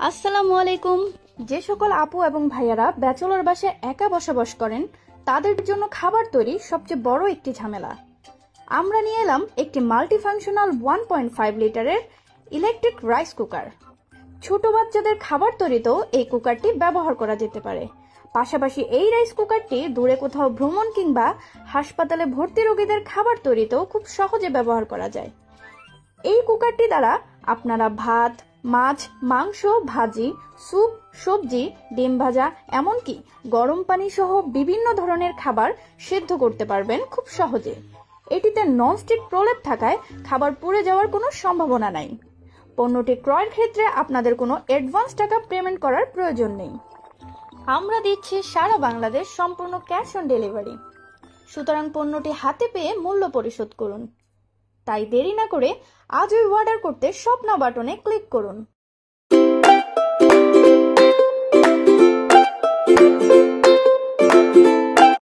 আসসালামু আলাইকুম। যে সকল আপু এবং ভাইয়ারা ব্যাচেলর বাসায় একা বসবাস করেন তাদের জন্য খাবার তৈরি সবচেয়ে বড় একটি ঝামেলা। আমরা নিয়ে এলাম একটি মাল্টিফাংশনাল 1.5 লিটারের ইলেকট্রিক রাইস কুকার। ছোট বাচ্চাদের খাবার তৈরিতেও এই কুকারটি ব্যবহার করা যেতে পারে। পাশাপাশি এই রাইস কুকারটি দূরে কোথাও ভ্রমণ কিংবা হাসপাতালে ভর্তি রোগীদের খাবার তৈরিতেও খুব সহজে ব্যবহার করা যায়। এই কুকারটি দ্বারা আপনারা ভাত, মাছ, মাংস, ভাজি, স্যুপ, সবজি, ডিম ভাজা, এমনকি গরম পানি সহ বিভিন্ন ধরনের খাবার সিদ্ধ করতে পারবেন খুব সহজে। এটিতে ননস্টিক প্রলেপ থাকায় খাবার পুড়ে যাওয়ার কোনো সম্ভাবনা নাই। পণ্যটি ক্রয়ের ক্ষেত্রে আপনাদের কোনো অ্যাডভান্স টাকা পেমেন্ট করার প্রয়োজন নেই। আমরা দিচ্ছি সারা বাংলাদেশ সম্পূর্ণ ক্যাশ অন ডেলিভারি। সুতরাং পণ্যটি হাতে পেয়ে মূল্য পরিশোধ করুন। তাই দেরি না করে আজই অর্ডার করতে স্বপ্ন বাটনে ক্লিক করুন।